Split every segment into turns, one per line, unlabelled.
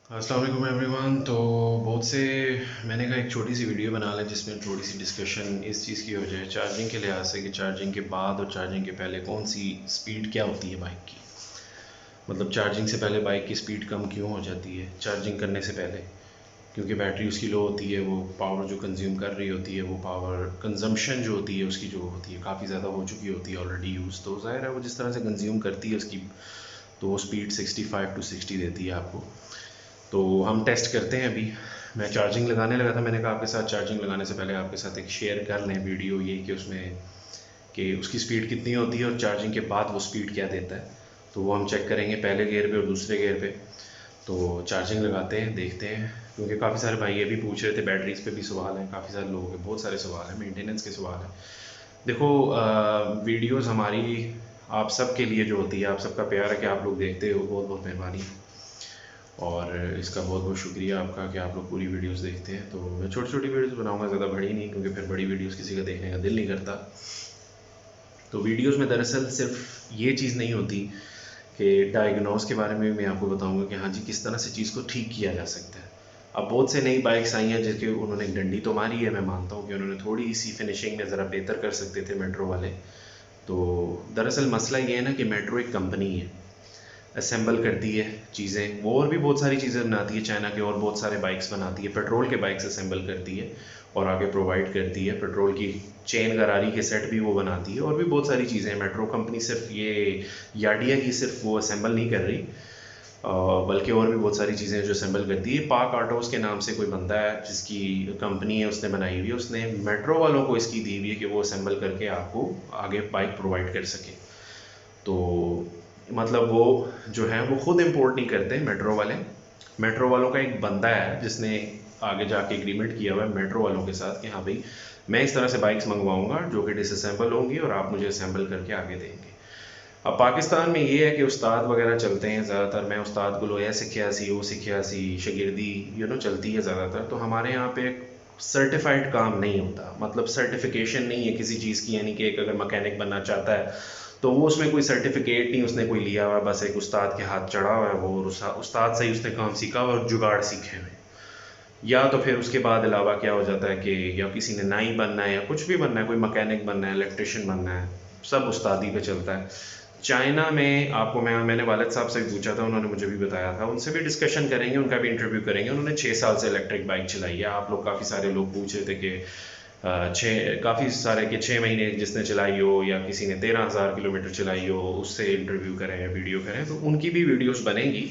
अस्सलाम वालेकुम एवरीवन। तो बहुत से मैंने कहा एक छोटी सी वीडियो बना लें जिसमें थोड़ी सी डिस्कशन इस चीज़ की हो जाए चार्जिंग के लिहाज से कि चार्जिंग के बाद और चार्जिंग के पहले कौन सी स्पीड क्या होती है बाइक की। मतलब चार्जिंग से पहले बाइक की स्पीड कम क्यों हो जाती है चार्जिंग करने से पहले, क्योंकि बैटरी उसकी लो होती है, वो पावर जो कंज्यूम कर रही होती है, वो पावर कंजम्पशन जो होती है उसकी जो होती है काफ़ी ज़्यादा हो चुकी होती है ऑलरेडी यूज़। तो ज़ाहिर है वो जिस तरह से कंज्यूम करती है उसकी, तो वो स्पीड 65 टू 60 देती है आपको। तो हम टेस्ट करते हैं अभी। मैं चार्जिंग लगाने लगा था, मैंने कहा आपके साथ चार्जिंग लगाने से पहले आपके साथ एक शेयर कर लें वीडियो ये कि उसमें कि उसकी स्पीड कितनी होती है और चार्जिंग के बाद वो स्पीड क्या देता है। तो वो हम चेक करेंगे पहले गियर पे और दूसरे गियर पे। तो चार्जिंग लगाते हैं, देखते हैं, क्योंकि काफ़ी सारे भाई ये भी पूछ रहे थे, बैटरीज पे भी सवाल हैं, काफ़ी सारे लोगों के बहुत सारे सवाल हैं, मेंटेनेंस के सवाल हैं। देखो वीडियोस हमारी आप सब के लिए जो होती है, आप सबका प्यार है कि आप लोग देखते हो, बहुत बहुत मेहरबानी। और इसका बहुत बहुत शुक्रिया आपका कि आप लोग पूरी वीडियोस देखते हैं। तो मैं छोटी छोटी वीडियोस बनाऊंगा, ज़्यादा बड़ी नहीं, क्योंकि फिर बड़ी वीडियोस किसी का देखने का दिल नहीं करता। तो वीडियोस में दरअसल सिर्फ ये चीज़ नहीं होती कि डायग्नोस के बारे में मैं आपको बताऊंगा कि हाँ जी किस तरह से चीज़ को ठीक किया जा सकता है। अब बहुत से नई बाइक्स आई हैं जिसके उन्होंने डंडी तो मारी है, मैं मानता हूँ कि उन्होंने थोड़ी सी फिनिशिंग में ज़रा बेहतर कर सकते थे मेट्रो वाले। तो दरअसल मसला ये है ना कि मेट्रो एक कंपनी है, असेंबल करती है चीज़ें, वो और भी बहुत सारी चीज़ें बनाती है, चाइना के और बहुत सारे बाइक्स बनाती है, पेट्रोल के बाइक्स असेंबल करती है और आगे प्रोवाइड करती है। पेट्रोल की चेन गरारी के सेट भी वो बनाती है और भी बहुत सारी चीज़ें हैं। मेट्रो कंपनी सिर्फ ये यार्डिया की सिर्फ वो असेंबल नहीं कर रही, बल्कि और भी बहुत सारी चीज़ें जो असेंबल करती है। पाक ऑटोज़ के नाम से कोई बंदा है जिसकी कंपनी है, उसने बनाई हुई है, उसने मेट्रो वालों को इसकी दी हुई है कि वो असेंबल करके आपको आगे बाइक प्रोवाइड कर सके। तो मतलब वो जो है वो खुद इंपोर्ट नहीं करते मेट्रो वाले। मेट्रो वालों का एक बंदा है जिसने आगे जाके एग्रीमेंट किया हुआ है मेट्रो वालों के साथ कि हाँ भाई मैं इस तरह से बाइक्स मंगवाऊंगा जो कि डिसअसेंबल होंगी और आप मुझे असेंबल करके आगे देंगे। अब पाकिस्तान में ये है कि उस्ताद वगैरह चलते हैं ज़्यादातर, मैं उस्ताद को ये सीखिया सी वो सीखिया सी शागिर्दी चलती है ज़्यादातर। तो हमारे यहाँ पे सर्टिफाइड काम नहीं होता, मतलब सर्टिफिकेशन नहीं है किसी चीज़ की, यानी कि एक अगर मैकेनिक बनना चाहता है तो वो उसमें कोई सर्टिफिकेट नहीं उसने कोई लिया हुआ है, बस एक उस्ताद के हाथ चढ़ा हुआ है वो, और उस्ताद से ही उसने काम सीखा और जुगाड़ सीखे हुए। या तो फिर उसके बाद अलावा क्या हो जाता है कि या किसी ने नाई बनना है या कुछ भी बनना है, कोई मैकेनिक बनना है, इलेक्ट्रिशियन बनना है, सब उस्तादी पे चलता है। चाइना में आपको मैंने वालिद साहब से भी पूछा था, उन्होंने मुझे भी बताया था, उनसे भी डिस्कशन करेंगे, उनका भी इंटरव्यू करेंगे। उन्होंने 6 साल से इलेक्ट्रिक बाइक चलाई है। आप लोग काफ़ी सारे लोग पूछ रहे थे कि काफ़ी सारे कि 6 महीने जिसने चलाई हो या किसी ने 13,000 किलोमीटर चलाई हो उससे इंटरव्यू करें या वीडियो करें, तो उनकी भी वीडियोस बनेंगी।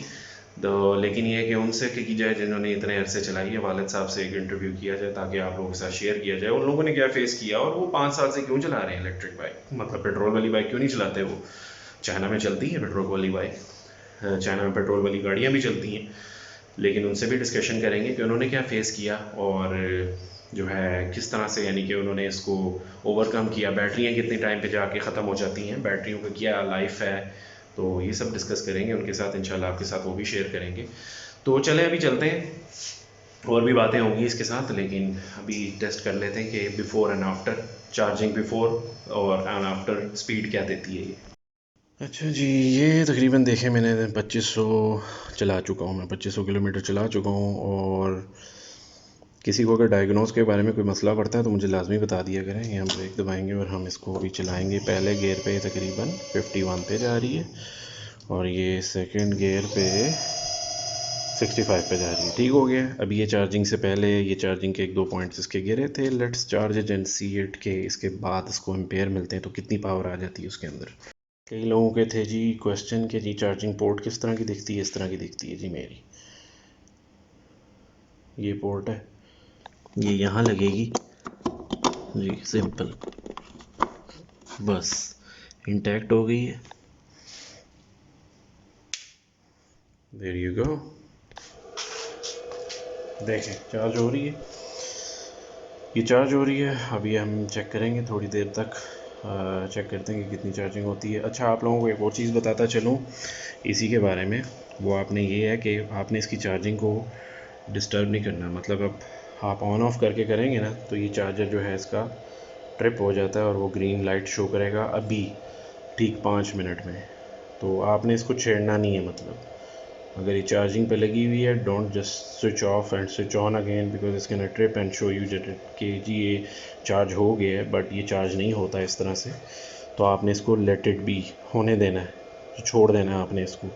तो लेकिन ये है कि उनसे की जाए जिन्होंने इतने अरसे चलाई है, वालिद साहब से एक इंटरव्यू किया जाए ताकि आप लोगों के साथ शेयर किया जाए उन लोगों ने क्या फेस किया और वो 5 साल से क्यों चला रहे हैं इलेक्ट्रिक बाइक, मतलब पेट्रोल वाली बाइक क्यों नहीं चलाते वो। चाइना में चलती है पेट्रोल वाली बाइक, चाइना में पेट्रोल वाली गाड़ियाँ भी चलती हैं। लेकिन उनसे भी डिस्कशन करेंगे कि उन्होंने क्या फेस किया और जो है किस तरह से, यानी कि उन्होंने इसको ओवरकम किया। बैटरियाँ कितने टाइम पे जाके ख़त्म हो जाती हैं, बैटरियों का क्या लाइफ है, तो ये सब डिस्कस करेंगे उनके साथ इंशाल्लाह, आपके साथ वो भी शेयर करेंगे। तो चले अभी चलते हैं, और भी बातें होंगी इसके साथ, लेकिन अभी टेस्ट कर लेते हैं कि before and after charging, before और एंड आफ्टर स्पीड क्या देती है ये। अच्छा जी, ये तकरीबन देखें मैंने 2500 चला चुका हूँ, मैं 2500 किलोमीटर चला चुका हूँ। और किसी को अगर डायग्नोस के बारे में कोई मसला पड़ता है तो मुझे लाजमी बता दिया करें। ये हम ब्रेक दबाएंगे और हम इसको अभी चलाएंगे। पहले गियर पे तकरीबन 51 पे जा रही है और ये सेकंड गियर पे 65 पे जा रही है। ठीक हो गया। अभी ये चार्जिंग से पहले ये चार्जिंग के 1-2 पॉइंट्स इसके गिरे थे। Let's charge it and see it के इसके बाद इसको एम्पेयर मिलते हैं तो कितनी पावर आ जाती है उसके अंदर। कई लोगों के थे जी क्वेश्चन के जी चार्जिंग पोर्ट किस तरह की दिखती है, इस तरह की दिखती है जी मेरी। ये पोर्ट है, ये यहाँ लगेगी जी, सिंपल, बस इंटैक्ट हो गई है। देयर यू गो, देखें चार्ज हो रही है, ये चार्ज हो रही है। अभी हम चेक करेंगे थोड़ी देर तक, चेक करते हैं कि कितनी चार्जिंग होती है। अच्छा, आप लोगों को एक और चीज़ बताता चलूँ इसी के बारे में, वो आपने ये है कि आपने इसकी चार्जिंग को डिस्टर्ब नहीं करना। मतलब अब आप ऑन ऑफ करके करेंगे ना तो ये चार्जर जो है इसका ट्रिप हो जाता है और वो ग्रीन लाइट शो करेगा अभी ठीक 5 मिनट में। तो आपने इसको छेड़ना नहीं है, मतलब अगर ये चार्जिंग पे लगी हुई है, don't just switch off and switch on again, because it's can trip and show you that कि जी ये चार्ज हो गया है, बट ये चार्ज नहीं होता इस तरह से। तो आपने इसको लेट इट बी होने देना है, छोड़ देना है आपने इसको।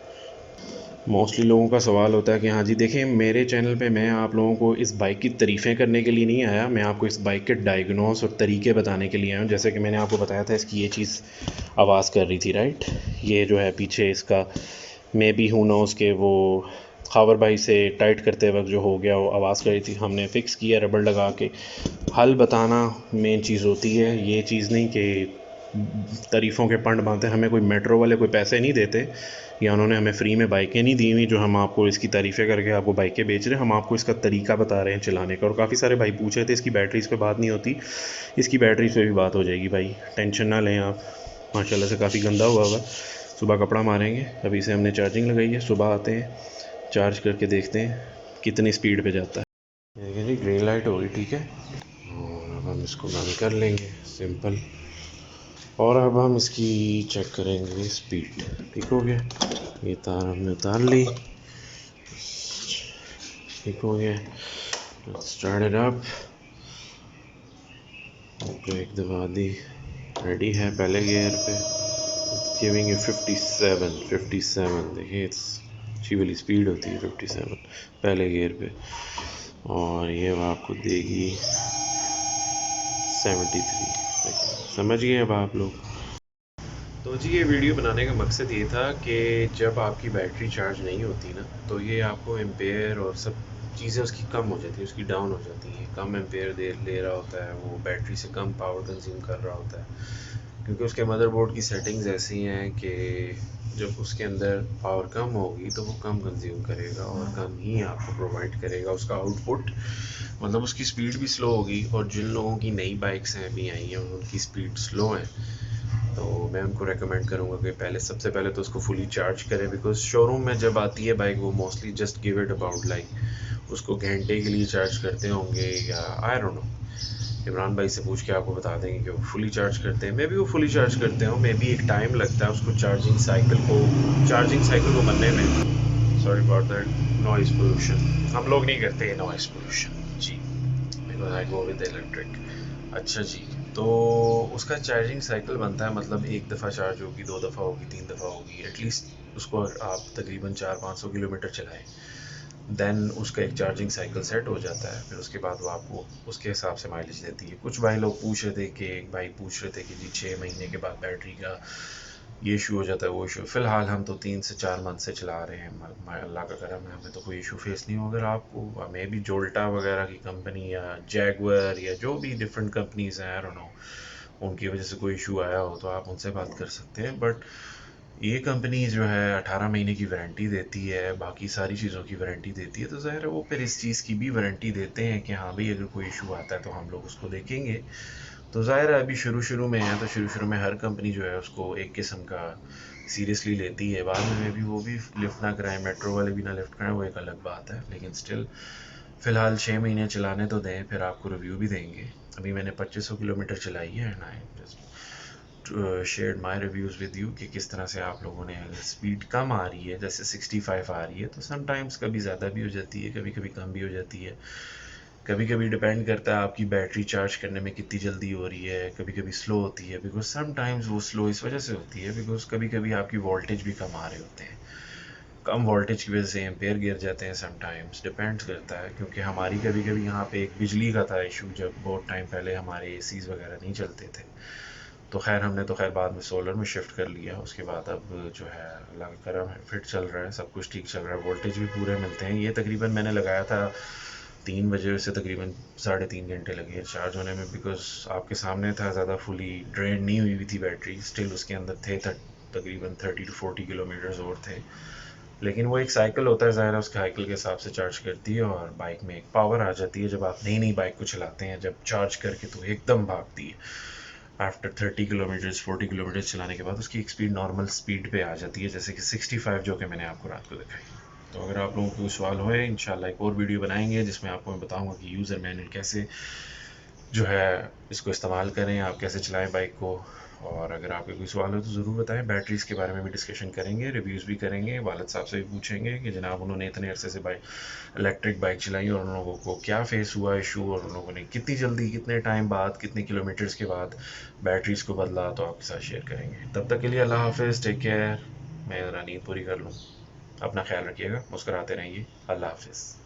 मोस्टली लोगों का सवाल होता है कि हाँ जी देखें, मेरे चैनल पे मैं आप लोगों को इस बाइक की तारीफ़ें करने के लिए नहीं आया, मैं आपको इस बाइक के डायग्नोस और तरीके बताने के लिए आया हूँ। जैसे कि मैंने आपको बताया था, इसकी ये चीज़ आवाज़ कर रही थी, राइट। ये जो है पीछे इसका मे बी हूँ नोज़ के वो खावर भाई से टाइट करते वक्त जो हो गया वो आवाज़ कर रही थी, हमने फ़िक्स किया रबड़ लगा के। हल बताना मेन चीज़ होती है, ये चीज़ नहीं कि तारीफ़ों के पंड बांधते। हमें कोई मेट्रो वाले कोई पैसे नहीं देते, या उन्होंने हमें फ्री में बाइकें नहीं दी हुई जो हम आपको इसकी तारीफ़ें करके आपको बाइकें बेच रहे हैं। हम आपको इसका तरीका बता रहे हैं चलाने का। और काफ़ी सारे भाई पूछ रहे थे इसकी बैटरीज़ पे बात नहीं होती, इसकी बैटरीज़ पे भी बात हो जाएगी भाई, टेंशन ना लें आप। माशाल्लाह से काफ़ी गंदा हुआ होगा, सुबह कपड़ा मारेंगे। अभी से हमने चार्जिंग लगाई है, सुबह आते हैं चार्ज करके देखते हैं कितनी स्पीड पे जाता है। देखिए जी, ग्रीन लाइट होगी, ठीक है। और अब हम इसको बंद कर लेंगे, सिंपल। और अब हम इसकी चेक करेंगे स्पीड। ठीक हो गया, ये तार हमने उतार ली, ठीक हो गया। स्टार्ट इट अप, ब्रेक दबा दी, रेडी है पहले गियर पे। गिविंग यू 57 देखिए, अच्छी वाली स्पीड होती है 57 पहले गियर पे। और ये आपको देगी 73। समझ गए अब आप लोग। तो जी ये वीडियो बनाने का मकसद ये था कि जब आपकी बैटरी चार्ज नहीं होती ना, तो ये आपको एम्पेयर और सब चीज़ें उसकी कम हो जाती है, उसकी डाउन हो जाती है। कम एम्पेयर दे ले रहा होता है वो, बैटरी से कम पावर कंज्यूम कर रहा होता है, क्योंकि उसके मदरबोर्ड की सेटिंग्स ऐसी हैं कि जब उसके अंदर पावर कम होगी तो वो कम कंज्यूम करेगा और कम ही आपको प्रोवाइड करेगा उसका आउटपुट। मतलब उसकी स्पीड भी स्लो होगी। और जिन लोगों की नई बाइक्स हैं अभी आई हैं, उनकी स्पीड स्लो है, तो मैं उनको रेकमेंड करूँगा कि पहले सबसे पहले तो उसको फुली चार्ज करें। बिकॉज शोरूम में जब आती है बाइक, वो mostly just give it about like उसको घंटे के लिए चार्ज करते होंगे, या आई डोंट नो। इमरान भाई से पूछ के आपको बता देंगे कि वो फुली चार्ज करते हैं। मे बी वो फुली चार्ज करते हो, मे बी एक टाइम लगता है उसको चार्जिंग साइकिल को बनने में। Sorry about that noise pollution, हम लोग नहीं करते ये नॉइज़ पोल्यूशन जी, because I go with electric. अच्छा जी, तो उसका चार्जिंग साइकिल बनता है, मतलब एक दफ़ा चार्ज होगी, 2 दफ़ा होगी, 3 दफ़ा होगी, एटलीस्ट उसको आप तकरीबन 400-500 किलोमीटर चलाएं, देन उसका एक चार्जिंग साइकिल सेट हो जाता है। फिर उसके बाद वो आपको उसके हिसाब से माइलेज देती है। कुछ भाई लोग पूछ रहे थे कि एक भाई पूछ रहे थे कि जी 6 महीने के बाद बैटरी का ये इशू हो जाता है, वो इशू। फ़िलहाल हम तो 3 से 4 मंथ से चला रहे हैं, अल्लाह का करम है, हमें तो कोई इशू फेस नहीं होगा। आपको हमें भी जोल्टा वगैरह की कंपनी या जैगुआर या जो भी डिफरेंट कंपनीज़ हैं, आई डोंट नो, उनकी वजह से कोई इशू आया हो तो आप उनसे बात कर सकते हैं। बट ये कंपनी जो है 18 महीने की वारंटी देती है, बाकी सारी चीज़ों की वारंटी देती है, तो ज़ाहिर है वो फिर इस चीज़ की भी वारंटी देते हैं कि हाँ भाई अगर कोई इशू आता है तो हम लोग उसको देखेंगे। तो ज़ाहिर है अभी शुरू शुरू में है, तो शुरू शुरू में हर कंपनी जो है उसको एक किस्म का सीरियसली लेती है। बाद में भी वो भी लिफ्ट ना कराएं, मेट्रो वाले भी ना लिफ्ट कराएं, वो एक अलग बात है। लेकिन स्टिल फ़िलहाल 6 महीने चलाने तो दें, फिर आपको रिव्यू भी देंगे। अभी मैंने 2500 किलोमीटर चलाई है, and I just shared my reviews with you कि किस तरह से आप लोगों ने, अगर स्पीड कम आ रही है, जैसे 65 आ रही है, तो समटाइम्स कभी ज़्यादा भी हो जाती है, कभी कभी कम भी हो जाती है। कभी कभी डिपेंड करता है आपकी बैटरी चार्ज करने में कितनी जल्दी हो रही है, कभी कभी स्लो होती है। बिकॉज समटाइम्स वो स्लो इस वजह से होती है बिकॉज कभी कभी आपकी वोल्टेज भी कम आ रहे होते हैं। कम वोल्टेज की वजह से एम्पेयर गिर जाते हैं, समटाइम्स डिपेंड्स करता है। क्योंकि हमारी कभी कभी यहाँ पे एक बिजली का था इशू, जब बहुत टाइम पहले हमारे एसीज़ वगैरह नहीं चलते थे। तो खैर हमने तो खैर बाद में सोलर में शिफ्ट कर लिया। उसके बाद अब जो है अल्लाह का करम है, फिट चल रहा है, सब कुछ ठीक चल रहा है, वोल्टेज भी पूरे मिलते हैं। ये तकरीबन मैंने लगाया था 3 बजे से, तकरीबन 3.5 घंटे लगे चार्ज होने में। बिकॉज आपके सामने था, ज़्यादा फुली ड्रेन नहीं हुई थी बैटरी, स्टिल उसके अंदर थे तकरीबन 30 to 40 किलोमीटर्स और थे। लेकिन वो एक साइकिल होता है, ज़ाहिर है उसके साइकिल के हिसाब से चार्ज करती है। और बाइक में एक पावर आ जाती है जब आप नई नई बाइक को चलाते हैं, जब चार्ज करके तो एकदम भागती है। आफ्टर 30 किलोमीटर्स 40 किलोमीटर्स चलाने के बाद उसकी एक स्पीड नॉर्मल स्पीड पे आ जाती है, जैसे कि 65, जो कि मैंने आपको रात को दिखाई। तो अगर आप लोगों को सवाल होए, इंशाल्लाह एक और वीडियो बनाएंगे जिसमें आपको मैं बताऊंगा कि यूज़र मैनुअल कैसे जो है इसको इस्तेमाल करें, आप कैसे चलाएं बाइक को, और अगर आपके कोई सवाल हो तो ज़रूर बताएं। बैटरीज़ के बारे में भी डिस्कशन करेंगे, रिव्यूज़ भी करेंगे, वालिद साहब से भी पूछेंगे कि जनाब उन्होंने इतने अरसे से इलेक्ट्रिक बाइक चलाई और उन लोगों को क्या फेस हुआ इशू, और उन लोगों ने कितनी जल्दी, कितने टाइम बाद, कितने किलोमीटर्स के बाद बैटरीज़ को बदला, तो आपके साथ शेयर करेंगे। तब तक के लिए अल्लाह हाफिज़, टेक केयर। मैं ज़रा नींद पूरी कर लूँ। अपना ख्याल रखिएगा, मुस्कुराते रहिए। अल्लाह हाफिज़।